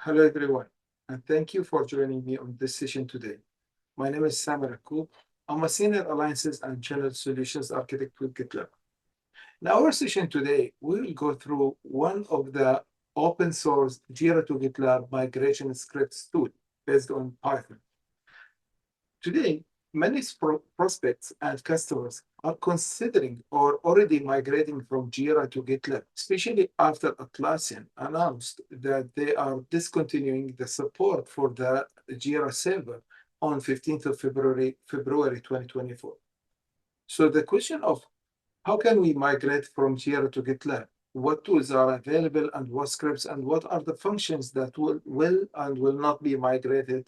Hello, everyone, and thank you for joining me on this session today. My name is Sam Rakoub. I'm a Senior Alliances and Channel Solutions Architect with GitLab. In our session today, we will go through one of the open source Jira2GitLab migration scripts tool based on Python. Today, many prospects and customers are considering or already migrating from Jira to GitLab, especially after Atlassian announced that they are discontinuing the support for the Jira server on 15th of February 2024. So the question of how can we migrate from Jira to GitLab? What tools are available and what scripts and what are the functions that will and will not be migrated?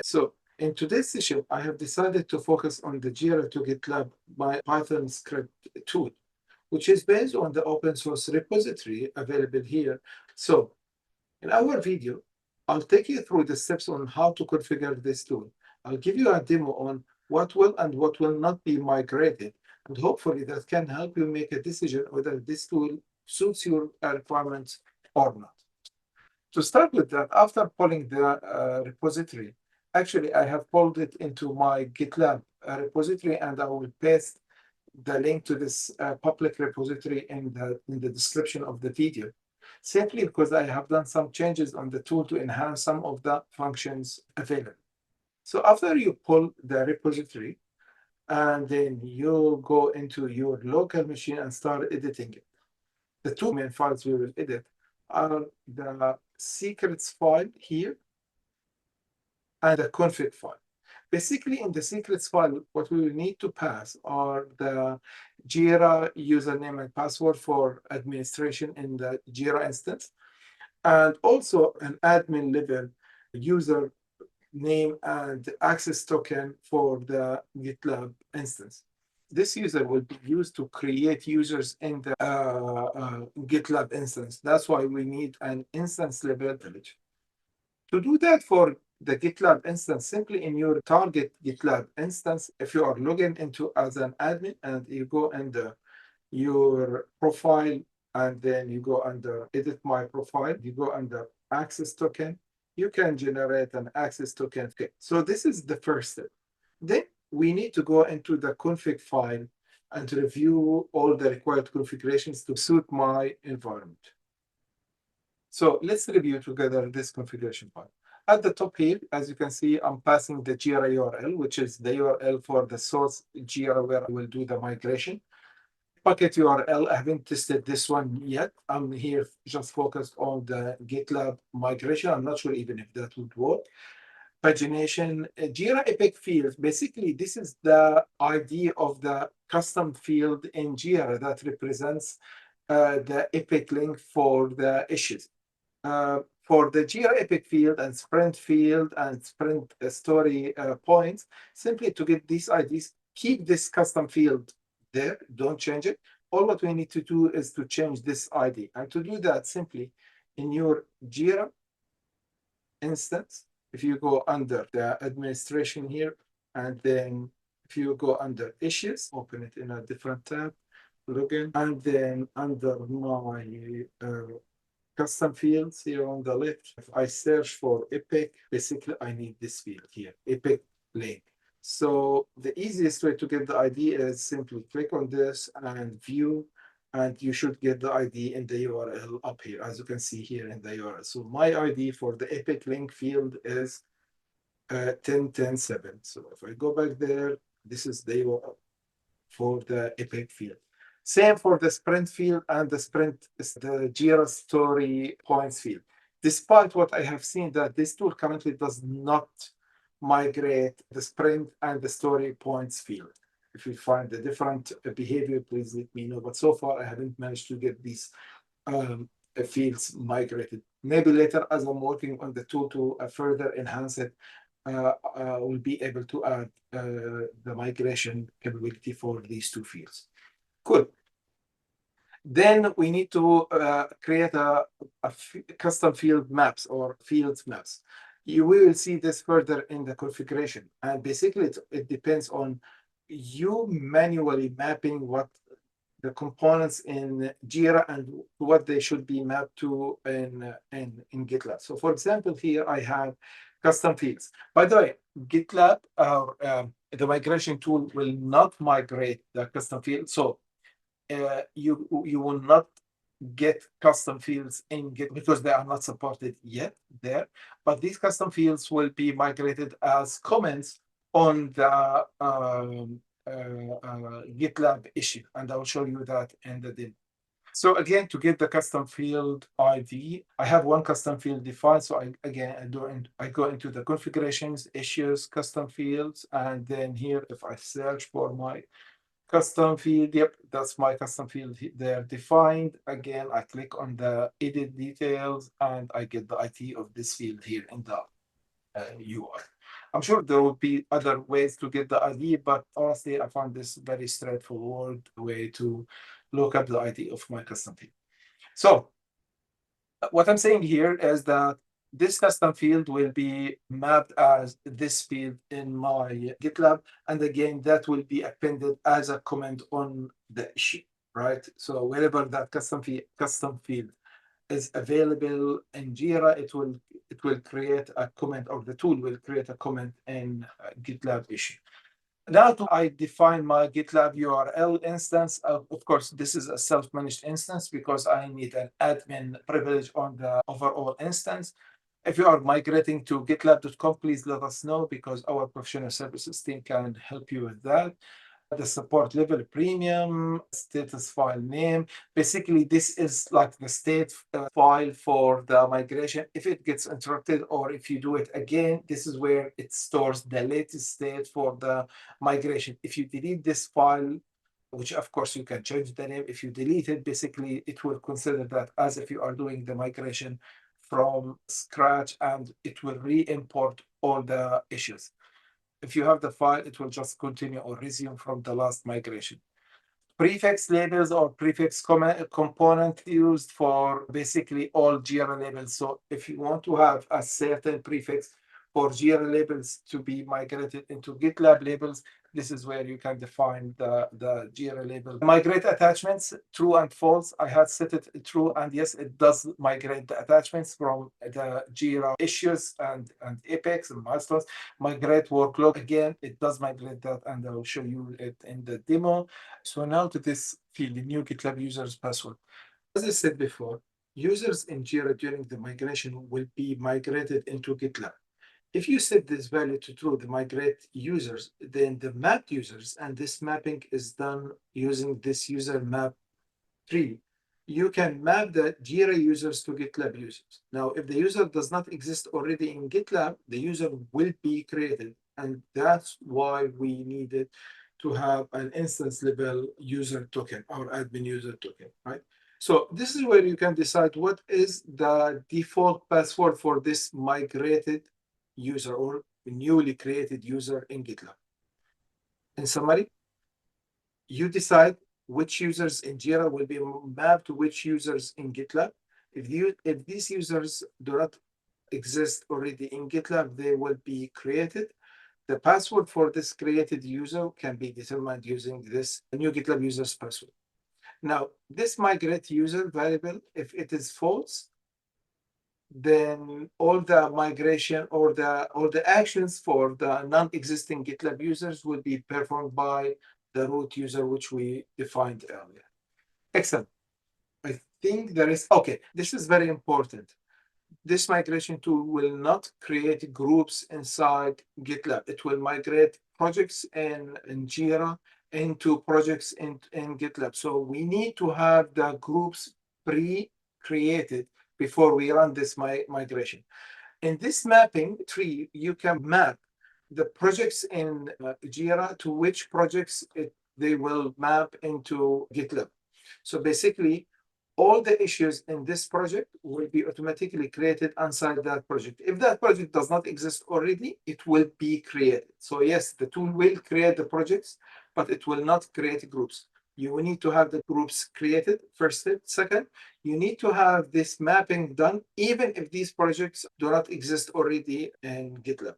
So in today's session, I have decided to focus on the Jira2GitLab by Python script tool, which is based on the open source repository available here. So in our video, I'll take you through the steps on how to configure this tool. I'll give you a demo on what will and what will not be migrated, and hopefully that can help you make a decision whether this tool suits your requirements or not. To start with that, after pulling the repository, actually I have pulled it into my GitLab repository, and I will paste the link to this public repository in the description of the video, simply because I have done some changes on the tool to enhance some of the functions available. So after you pull the repository, and then you go into your local machine and start editing it. The two main files we will edit are the secrets file here and the config file. Basically, in the secrets file, what we will need to pass are the Jira username and password for administration in the Jira instance, and also an admin level user name and access token for the GitLab instance. This user will be used to create users in the GitLab instance. That's why we need an instance level village. To do that for the GitLab instance, simply in your target GitLab instance, if you are logging into as an admin and you go under your profile and then you go under edit my profile, you go under access token, you can generate an access token. Okay. So this is the first step. Then we need to go into the config file and review all the required configurations to suit my environment. So let's review together this configuration file. At the top here, as you can see, I'm passing the Jira URL, which is the URL for the source Jira where I will do the migration. Bucket URL, I haven't tested this one yet. I'm here just focused on the GitLab migration. I'm not sure even if that would work. Pagination, Jira Epic field. Basically, this is the ID of the custom field in Jira that represents the Epic link for the issues. For the Jira Epic field and sprint story points, simply to get these IDs, keep this custom field there, don't change it. All what we need to do is to change this ID. And to do that, simply in your Jira instance, if you go under the administration here, and then if you go under issues, open it in a different tab, login, and then under my custom fields here on the left, if I search for Epic, basically I need this field here, Epic link. So the easiest way to get the ID is simply click on this and view, and you should get the ID in the URL up here, as you can see here in the URL. So my ID for the Epic link field is 10.10.7. So if I go back there, this is the URL for the Epic field. Same for the sprint field and the Jira story points field. Despite what I have seen that this tool currently does not migrate the sprint and the story points field. If you find a different behavior, please let me know. But so far, I haven't managed to get these fields migrated. Maybe later, as I'm working on the tool to further enhance it, we'll be able to add the migration capability for these two fields. Good. Then we need to create a custom field maps or fields maps. You will see this further in the configuration. And basically, it depends on you manually mapping what the components in Jira and what they should be mapped to in GitLab. So for example, here I have custom fields. By the way, GitLab, the migration tool will not migrate the custom field. So you will not get custom fields in Git because they are not supported yet there. But these custom fields will be migrated as comments on the GitLab issue, and I will show you that in the demo. So again, to get the custom field ID, I have one custom field defined. So I go into the configurations, issues, custom fields, and then here, if I search for my custom field, yep, that's my custom field there defined. Again, I click on the edit details and I get the ID of this field here in the UI. I'm sure there will be other ways to get the ID, but honestly, I found this very straightforward way to look up the ID of my custom field. So what I'm saying here is that this custom field will be mapped as this field in my GitLab. And again, that will be appended as a comment on the issue, right? So wherever that custom field is available in Jira, it will create a comment, or the tool will create a comment in GitLab issue. Now I define my GitLab URL instance. Of course, this is a self-managed instance because I need an admin privilege on the overall instance. If you are migrating to GitLab.com, please let us know because our professional services team can help you with that. The support level premium, status file name. Basically, this is like the state file for the migration. If it gets interrupted or if you do it again, this is where it stores the latest state for the migration. If you delete this file, which of course you can change the name, if you delete it, basically it will consider that as if you are doing the migration from scratch and it will re-import all the issues. If you have the file, it will just continue or resume from the last migration. Prefix labels or prefix component used for basically all Jira labels. So if you want to have a certain prefix for Jira labels to be migrated into GitLab labels, this is where you can define the Jira label. Migrate attachments, true and false. I had set it true, and yes, it does migrate the attachments from the Jira issues and epics and milestones. Migrate workload, again, it does migrate that, and I'll show you it in the demo. So now to this field, the new GitLab users password. As I said before, users in Jira during the migration will be migrated into GitLab. If you set this value to true, the migrate users, then the mapped users, and this mapping is done using this user map tree. You can map the Jira users to GitLab users. Now, if the user does not exist already in GitLab, the user will be created. And that's why we needed to have an instance level user token or admin user token, right? So this is where you can decide what is the default password for this migrated user or newly created user in GitLab. In summary, you decide which users in Jira will be mapped to which users in GitLab. If these users do not exist already in GitLab, they will be created. The password for this created user can be determined using this new GitLab users password. Now, this migrate user variable, if it is false, then all the migration or the actions for the non-existing GitLab users will be performed by the root user, which we defined earlier. Excellent. I think there is, okay, this is very important. This migration tool will not create groups inside GitLab. It will migrate projects in Jira into projects in GitLab. So we need to have the groups pre-created before we run this migration. In this mapping tree, you can map the projects in Jira to which projects they will map into GitLab. So basically, all the issues in this project will be automatically created inside that project. If that project does not exist already, it will be created. So yes, the tool will create the projects, but it will not create groups. You will need to have the groups created, first step. Second, you need to have this mapping done, even if these projects do not exist already in GitLab.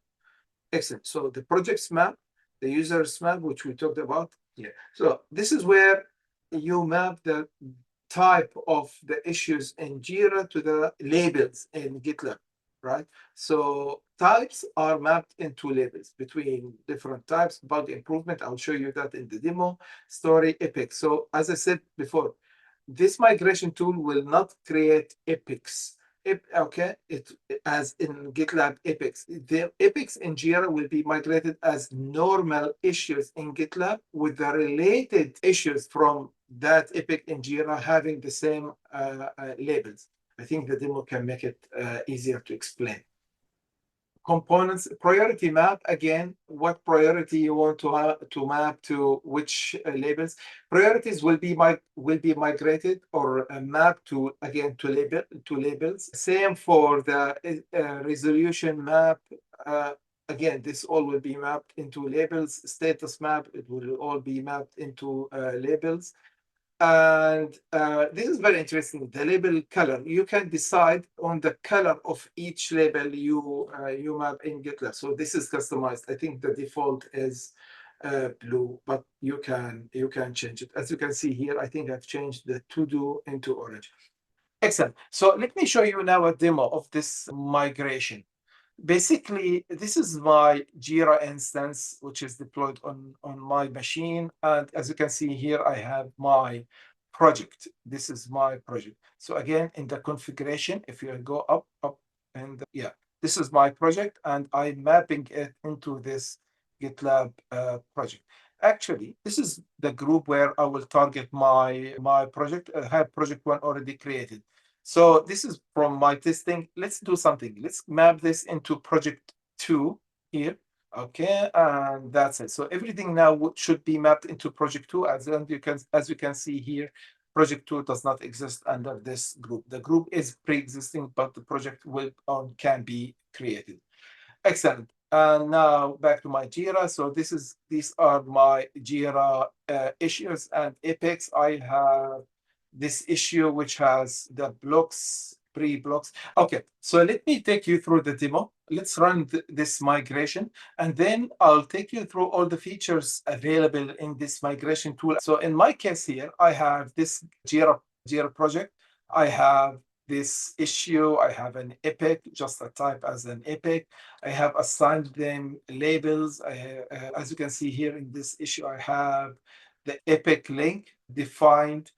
Excellent. So the projects map, the users map, which we talked about. Yeah. So this is where you map the type of the issues in Jira to the labels in GitLab, right? So types are mapped into labels between different types, bug improvement. I'll show you that in the demo, story, epic. So as I said before, this migration tool will not create epics. Okay, it as in GitLab epics. The epics in Jira will be migrated as normal issues in GitLab with the related issues from that epic in Jira having the same labels. I think the demo can make it easier to explain. Components priority map, again, what priority you want to map to which labels. Priorities will be migrated or mapped to, again, to labels. Same for the resolution map. uh, Again, this all will be mapped into labels. Status map, it will all be mapped into labels. And this is very interesting. The label color, you can decide on the color of each label you map in GitLab. So this is customized. I think the default is blue, but you can change it. As you can see here, I think I've changed the to do into orange. Excellent. So let me show you now a demo of this migration. Basically, this is my Jira instance, which is deployed on my machine. And as you can see here, I have my project. This is my project. So again, in the configuration, if you go up, and yeah, this is my project, and I'm mapping it into this GitLab project. Actually, this is the group where I will target my project. I have project one already created. So this is from my testing. Let's do something. Let's map this into project two here. Okay, and that's it. So everything now should be mapped into project two. As you can see here, project two does not exist under this group. The group is pre-existing, but the project will can be created. Excellent. And now back to my Jira. So these are my Jira issues and epics. I have this issue which has the blocks, pre-blocks. Okay, so let me take you through the demo. Let's run this migration, and then I'll take you through all the features available in this migration tool. So in my case here, I have this Jira project. I have this issue. I have an epic, just a type as an epic. I have assigned them labels. As you can see here in this issue, I have the epic link defined,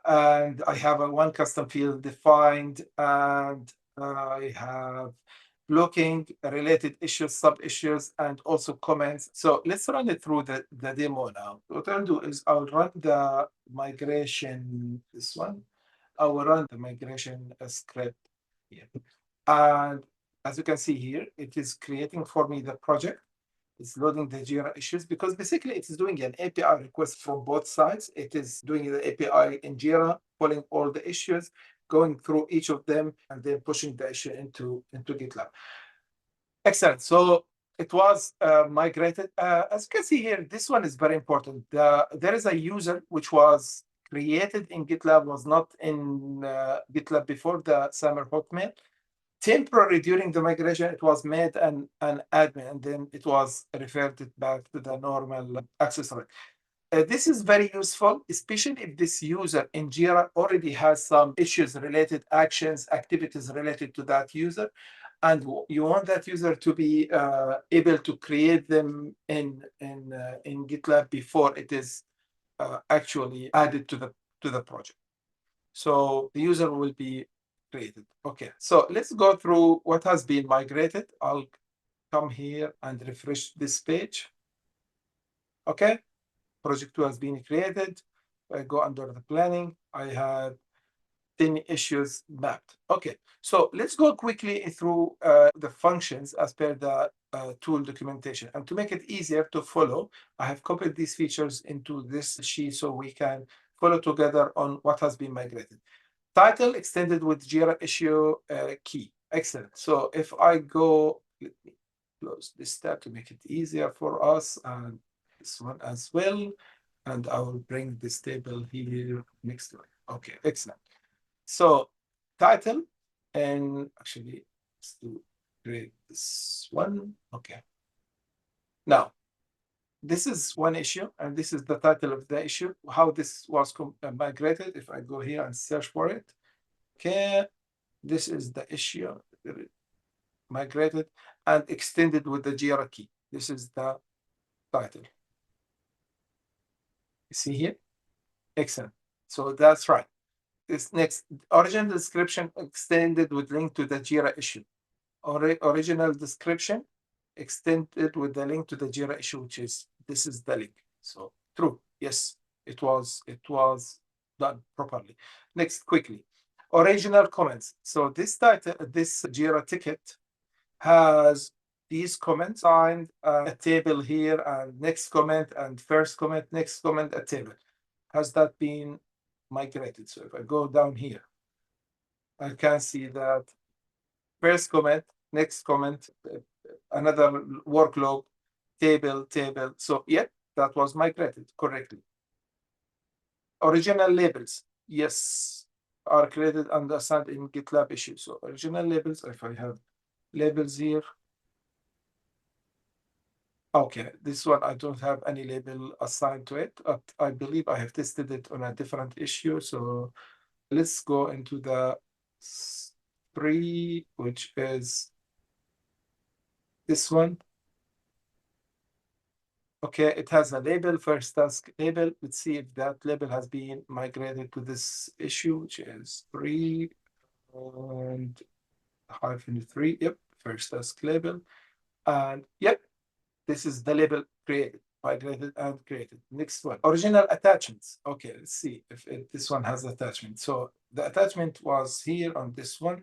and I have a one custom field defined, and I have blocking, related issues, sub-issues, and also comments. So let's run it through the demo now. What I'll do is I'll run the migration, this one. I will run the migration script here. And as you can see here, it is creating for me the project. It's loading the Jira issues because basically it is doing an API request from both sides. It is doing the API in Jira, pulling all the issues, going through each of them, and then pushing the issue into GitLab. Excellent. So it was migrated. As you can see here, this one is very important. There is a user which was created in GitLab, was not in GitLab before, the Summer Hotmail. Temporary during the migration, it was made an admin, and then it was reverted back to the normal access rate. This is very useful, especially if this user in Jira already has some issues related, actions, activities related to that user, and you want that user to be able to create them in GitLab before it is actually added to the project. So the user will be created. Okay, so let's go through what has been migrated. I'll come here and refresh this page. Okay, project 2 has been created. I go under the planning. I have 10 issues mapped. Okay, so let's go quickly through the functions as per the tool documentation. And to make it easier to follow, I have copied these features into this sheet so we can follow together on what has been migrated. Title extended with Jira issue key. Excellent. So if I go, let me close this tab to make it easier for us, and this one as well. And I will bring this table here next to it. Okay, excellent. So title, and actually let's do create this one. Okay. Now This is one issue, and this is the title of the issue, how this was migrated. If I go here and search for it, okay, this is the issue, migrated and extended with the Jira key. This is the title. You see here? Excellent. So that's right. This next, original description extended with link to the Jira issue. Original description extended with the link to the Jira issue, which is, this is the link. So true. Yes, it was done properly. Next, quickly. Original comments. So this title, this Jira ticket has these comments signed, a table here, and next comment, and first comment, next comment, a table. Has that been migrated? So if I go down here, I can see that first comment, next comment, another workload, table. So yeah, that was migrated correctly. Original labels, yes, are created and assigned in GitLab issue. So original labels, if I have labels here, okay, this one I don't have any label assigned to it, but I believe I have tested it on a different issue. So let's go into the 3, which is this one. Okay, it has a label, first task label. Let's see if that label has been migrated to this issue, which is 3 and -3. Yep, first task label. And yep, this is the label created, migrated and created. Next one, original attachments. Okay, let's see if this one has attachment. So the attachment was here on this one.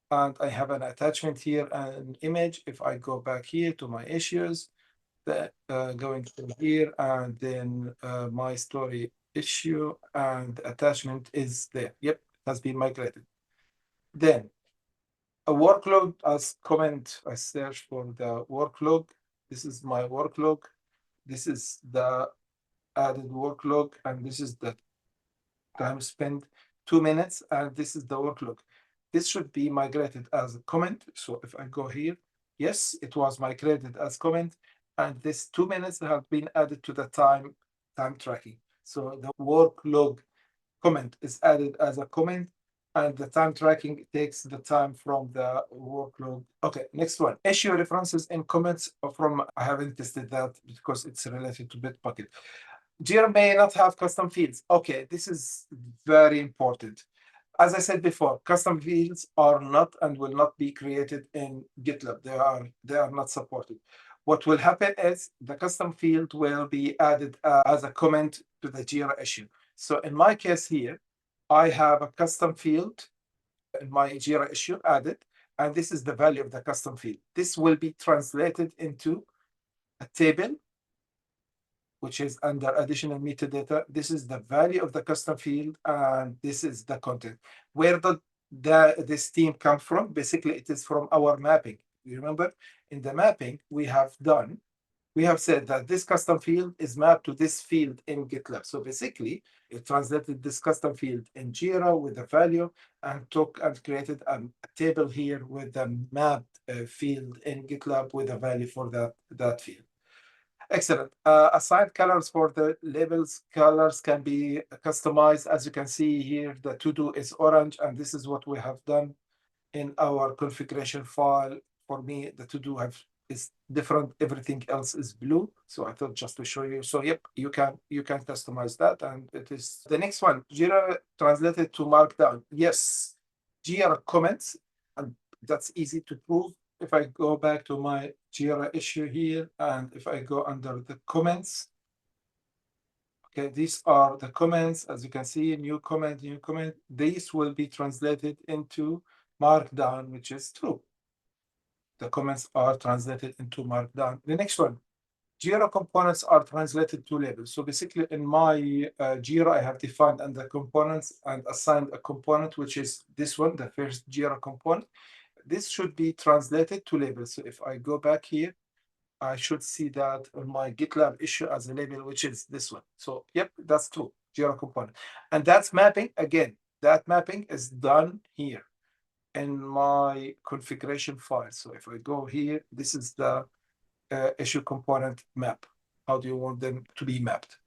And I have an attachment here, an image. If I go back here to my issues, that going to here, and then my story issue, and attachment is there. Yep, it has been migrated. Then a workload as comment. I search for the workload. This is my workload. This is the added workload, and this is the time spent, 2 minutes, and this is the workload. This should be migrated as a comment. So if I go here, yes, it was migrated as comment, and this 2 minutes have been added to the time tracking. So the workload comment is added as a comment, and the time tracking takes the time from the workload. Okay, next one. Issue references in comments from, I haven't tested that because it's related to Bitbucket. Jira may not have custom fields. Okay, this is very important. As I said before, custom fields are not and will not be created in GitLab. They are not supported. What will happen is the custom field will be added as a comment to the Jira issue. So in my case here, I have a custom field in my Jira issue added, and this is the value of the custom field. This will be translated into a table, which is under additional metadata. This is the value of the custom field, and this is the content. Where did this theme come from? Basically, it is from our mapping. You remember, in the mapping we have said that this custom field is mapped to this field in GitLab. So basically, it translated this custom field in Jira with the value and took and created a table here with the mapped field in GitLab with a value for that field. Excellent. Assign colors for the labels. Colors can be customized. As you can see here, the to-do is orange, and this is what we have done in our configuration file. For me, the to-do is different. Everything else is blue. So I thought just to show you. So yep, you can customize that, and it is the next one. Jira translated to Markdown. Yes, Jira comments, and that's easy to prove. If I go back to my Jira issue here, and if I go under the comments, okay, these are the comments. As you can see, new comment. These will be translated into Markdown, which is true. The comments are translated into Markdown. The next one, Jira components are translated to labels. So basically in my Jira, I have defined under components and assigned a component, which is this one, the first Jira component. This should be translated to labels. So if I go back here, I should see that on my GitLab issue as a label, which is this one. So yep, that's true, Jira component. And that's mapping, again, that mapping is done here in my configuration file. So if I go here, this is the issue component map. how do you want them to be mapped.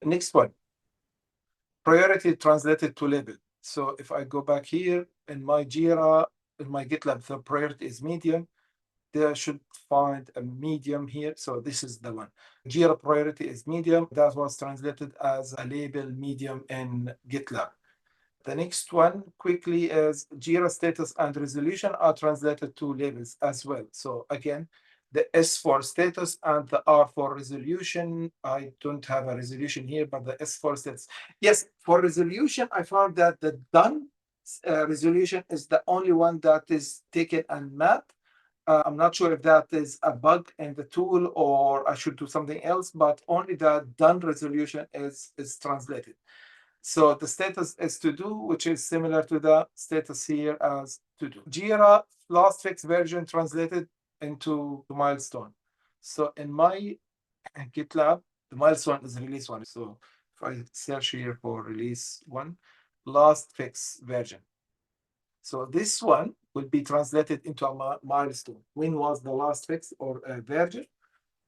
Next one, priority translated to label. So if I go back here in my Jira, in my GitLab, the priority is medium. They should find a medium here. So this is the one. Jira priority is medium. That was translated as a label medium in GitLab. The next one quickly is Jira status and resolution are translated to labels as well. So again, the S for status and the R for resolution. I don't have a resolution here, but the S for status. Yes, for resolution, I found that the done resolution is the only one that is taken and mapped. I'm not sure if that is a bug in the tool or I should do something else, but only the done resolution is translated. So the status is to do, which is similar to the status here as to do. Jira last fixed version translated into milestone. So in my GitLab, the milestone is release one. So if I search here for release one, last fix version. So this one will be translated into a milestone. When was the last fix or a version?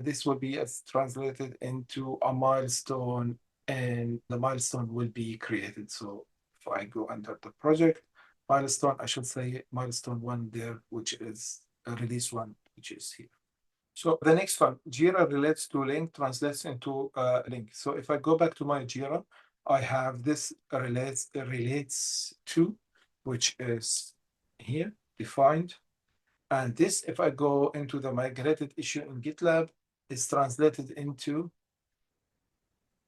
This will be translated into a milestone and the milestone will be created. So if I go under the project milestone, I should say milestone one there, which is a release one, which is here. So the next one, Jira relates to link, translates into a link. So if I go back to my Jira, I have this relates to, which is here defined. And this, if I go into the migrated issue in GitLab, is translated into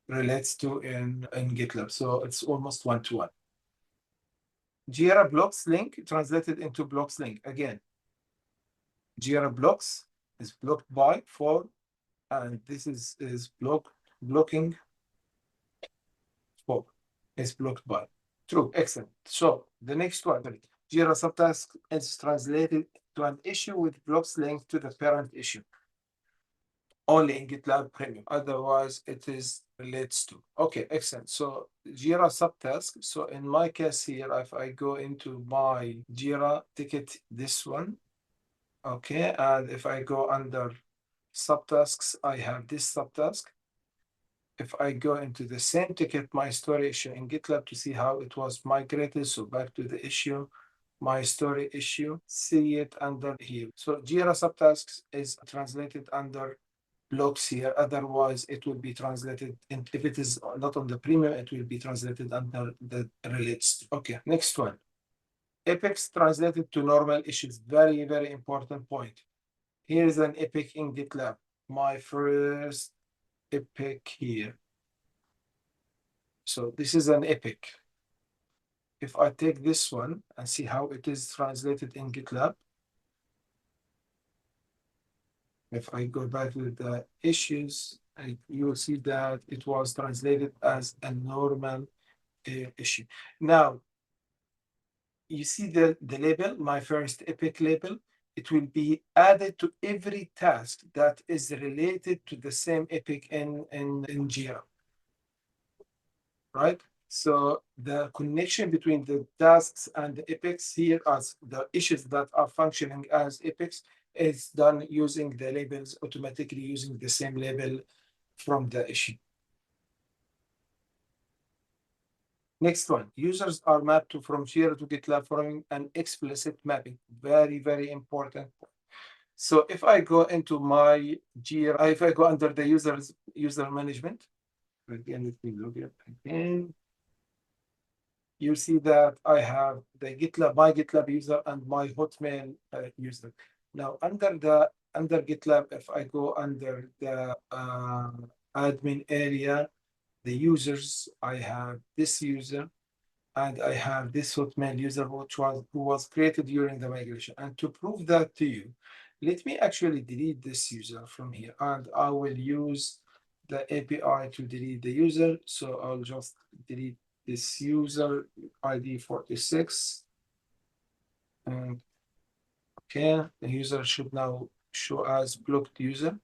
relates to in GitLab. So it's almost one-to-one. Jira blocks link translated into blocks link. Again, Jira blocks is blocked by for, and this is blocking for is blocked by. True, excellent. So the next one, Jira subtask is translated to an issue with blocks linked to the parent issue. Only in GitLab Premium. Otherwise, it is relates to. Okay, excellent. So Jira subtask. So in my case here, if I go into my Jira ticket, this one, okay, and if I go under subtasks, I have this subtask. If I go into the same ticket, my story issue in GitLab to see how it was migrated, so back to the issue, my story issue, see it under here. So Jira subtasks is translated under blocks here. Otherwise, it will be translated, and if it is not on the premium, it will be translated under the relates. Okay, next one. Epics translated to normal issues. Very, very important point. Here is an epic in GitLab. My first epic here. So this is an epic. If I take this one and see how it is translated in GitLab, if I go back to the issues, you will see that it was translated as a normal issue. Now, you see the label, my first epic label, it will be added to every task that is related to the same epic in Jira, right? So the connection between the tasks and the epics here as the issues that are functioning as epics is done using the labels automatically using the same label from the issue. Next one, users are mapped to from Jira to GitLab following an explicit mapping. Very, very important. So if I go into my Jira, if I go under the user management, again, let me log in again. You see that I have the GitLab, my GitLab user and my Hotmail user. Now under GitLab, if I go under the admin area, the users, I have this user and I have this Hotmail user who was created during the migration. And to prove that to you, let me actually delete this user from here and I will use the API to delete the user. So I'll just delete this user ID 46. And okay, the user should now show as blocked user.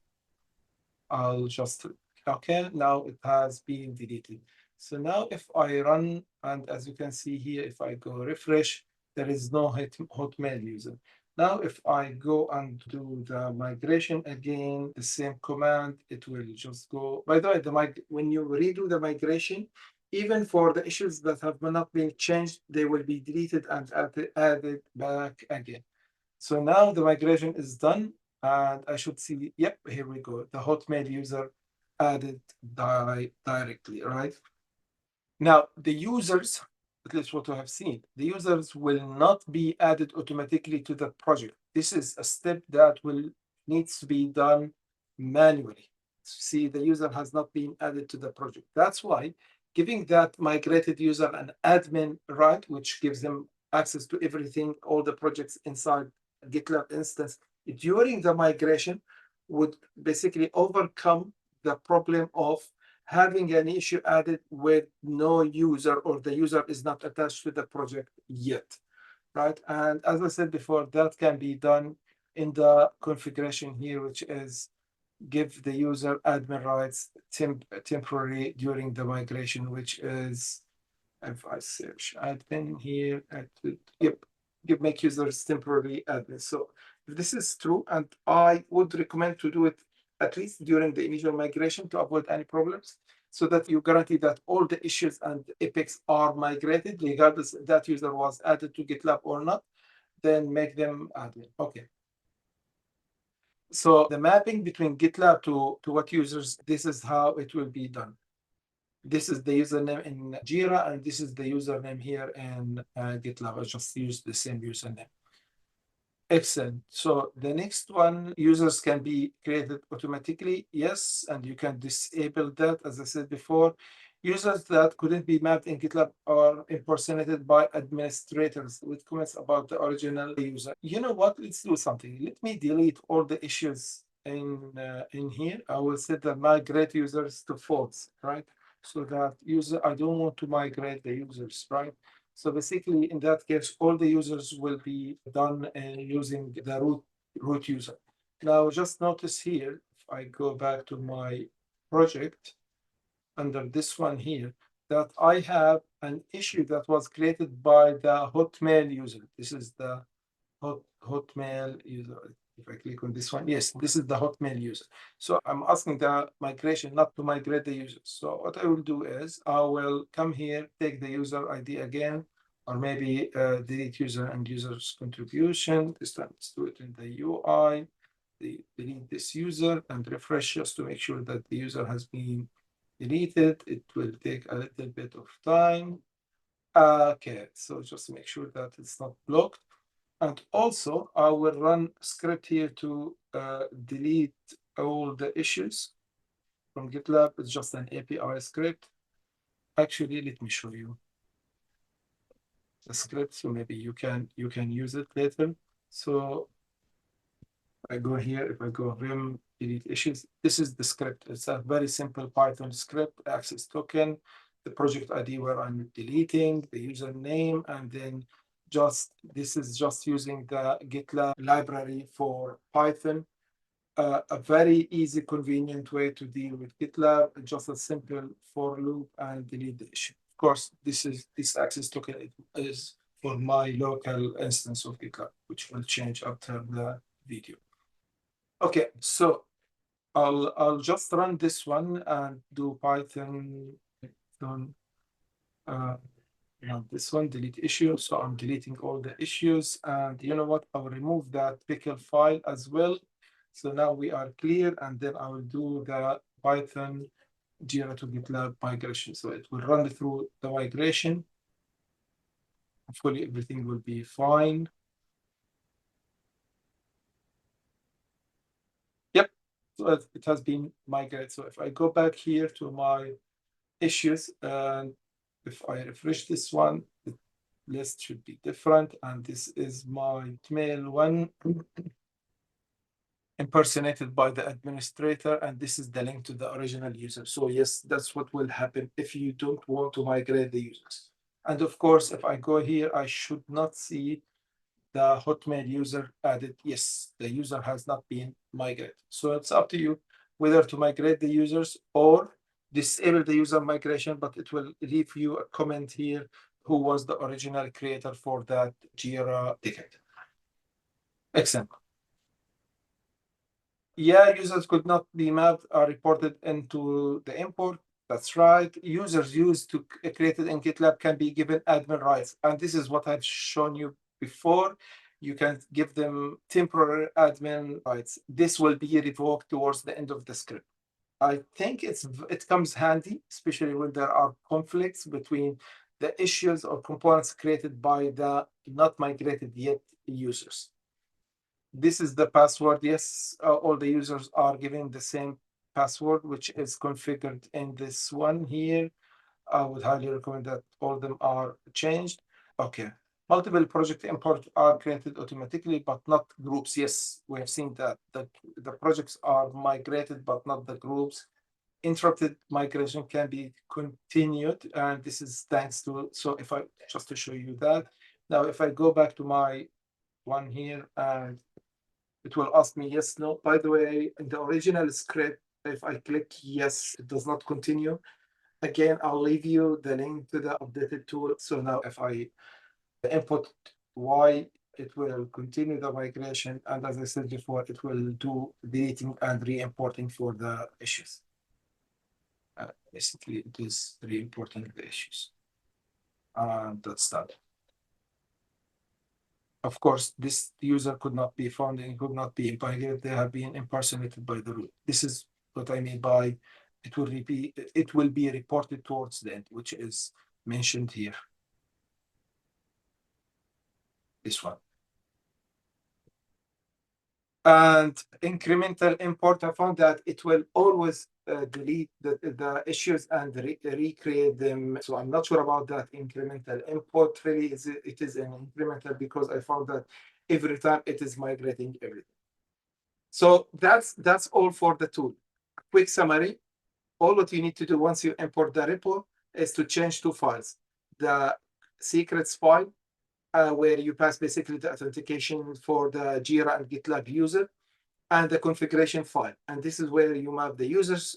I'll just, okay, now it has been deleted. So now if I run, and as you can see here, if I go refresh, there is no Hotmail user. Now, if I go and do the migration again, the same command, it will just go. By the way, when you redo the migration, even for the issues that have not been changed, they will be deleted and added back again. So now the migration is done, and I should see, yep, here we go. The Hotmail user added directly, right? Now, the users, at least what we have seen, the users will not be added automatically to the project. This is a step that will needs to be done manually. See, the user has not been added to the project. That's why giving that migrated user an admin right, which gives them access to everything, all the projects inside GitLab instance during the migration would basically overcome the problem of having an issue added with no user or the user is not attached to the project yet, right? And as I said before, that can be done in the configuration here, which is give the user admin rights temporary during the migration, which is, if I search admin here, yep, make users temporary admin. So if this is true, and I would recommend to do it at least during the initial migration to avoid any problems, so that you guarantee that all the issues and epics are migrated, regardless if that user was added to GitLab or not, then make them admin. Okay. So the mapping between GitLab to what users, this is how it will be done. This is the username in Jira, and this is the username here in GitLab. I just use the same username. Excellent. So the next one, users can be created automatically. Yes, and you can disable that, as I said before. Users that couldn't be mapped in GitLab are impersonated by administrators with comments about the original user. You know what? Let's do something. Let me delete all the issues in here. I will set the migrate users to false, right? So that I don't want to migrate the users, right? So basically, in that case, all the users will be done using the root user. Now, just notice here, if I go back to my project, under this one here, that I have an issue that was created by the Hotmail user. This is the Hotmail user. If I click on this one, yes, this is the Hotmail user. So I'm asking the migration not to migrate the user. So what I will do is I will come here, take the user ID again, or maybe delete user and user's contribution. This time let's do it in the UI. Delete this user and refresh just to make sure that the user has been deleted. It will take a little bit of time. Okay, so just make sure that it's not blocked. And also, I will run a script here to delete all the issues from GitLab. It's just an API script. Actually, let me show you the script, so maybe you can use it later. So I go here, if I go vim delete issues, this is the script. It's a very simple Python script, access token, the project ID where I'm deleting, the username, and then this is just using the GitLab library for Python. A very easy, convenient way to deal with GitLab, just a simple for loop and delete the issue. Of course, this access token is for my local instance of GitLab, which will change after the video. Okay, so I'll just run this one and do Python run this one, delete issue. So I'm deleting all the issues, and you know what? I'll remove that pickle file as well. So now we are clear, and then I will do the Python Jira2GitLab migration. So it will run through the migration. Hopefully everything will be fine. Yep, so it has been migrated. So if I go back here to my issues, and if I refresh this one, the list should be different. And this is my mail one impersonated by the administrator, and this is the link to the original user. So yes, that's what will happen if you don't want to migrate the users. And of course, if I go here, I should not see the Hotmail user added. Yes, the user has not been migrated. So it's up to you whether to migrate the users or disable the user migration, but it will leave you a comment here who was the original creator for that Jira ticket. Example. Yeah, users could not be mapped or reported into the import. That's right. Users used to created in GitLab can be given admin rights. And this is what I've shown you before. You can give them temporary admin rights. This will be revoked towards the end of the script. I think it comes handy, especially when there are conflicts between the issues or components created by the not migrated yet users. This is the password. Yes, all the users are given the same password, which is configured in this one here. I would highly recommend that all of them are changed. Okay. Multiple project import are created automatically, but not groups. Yes, we have seen that the projects are migrated, but not the groups. Interrupted migration can be continued, and this is thanks to, so if I just to show you that. Now, if I go back to my one here, and it will ask me yes, no. By the way, in the original script, if I click yes, it does not continue. Again, I'll leave you the link to the updated tool. So now if I input Y, it will continue the migration. And as I said before, it will do deleting and re-importing for the issues. Basically, it is re-importing the issues. And that's done. Of course, this user could not be found and could not be migrated. They have been impersonated by the root. This is what I mean by it will be reported towards the end, which is mentioned here. This one. And incremental import, I found that it will always delete the issues and recreate them. So I'm not sure about that incremental import. Really, it is an incremental because I found that every time it is migrating everything. So that's all for the tool. Quick summary. All what you need to do once you import the repo is to change two files. The secrets file, where you pass basically the authentication for the Jira and GitLab user, and the configuration file. And this is where you map the users,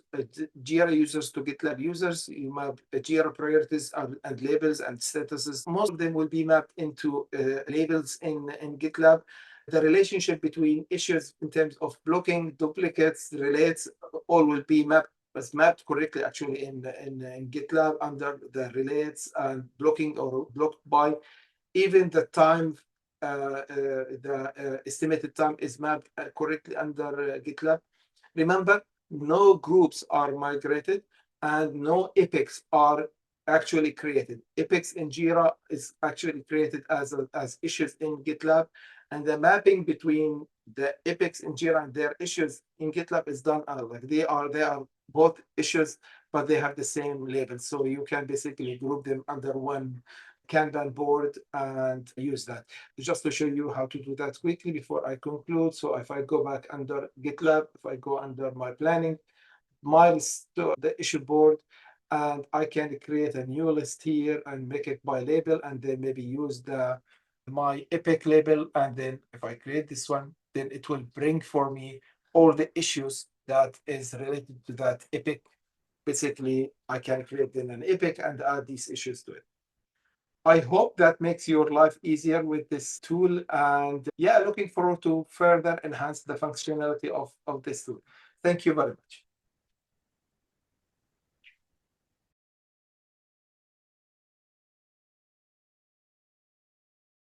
Jira users to GitLab users. You map Jira priorities and labels and statuses. Most of them will be mapped into labels in GitLab. The relationship between issues in terms of blocking, duplicates, relates, all will be mapped correctly actually in GitLab under the relates and blocking or blocked by. Even the time, the estimated time is mapped correctly under GitLab. Remember, no groups are migrated and no epics are actually created. Epics in Jira is actually created as issues in GitLab, and the mapping between the epics in Jira and their issues in GitLab is done like they are both issues, but they have the same label. So you can basically group them under one Kanban board and use that. Just to show you how to do that quickly before I conclude. So if I go back under GitLab, if I go under my planning, milestone, the issue board, and I can create a new list here and make it by label, and then maybe use my epic label. And then if I create this one, then it will bring for me all the issues that is related to that epic. Basically, I can create then an epic and add these issues to it. I hope that makes your life easier with this tool. And yeah, looking forward to further enhance the functionality of this tool. Thank you very much.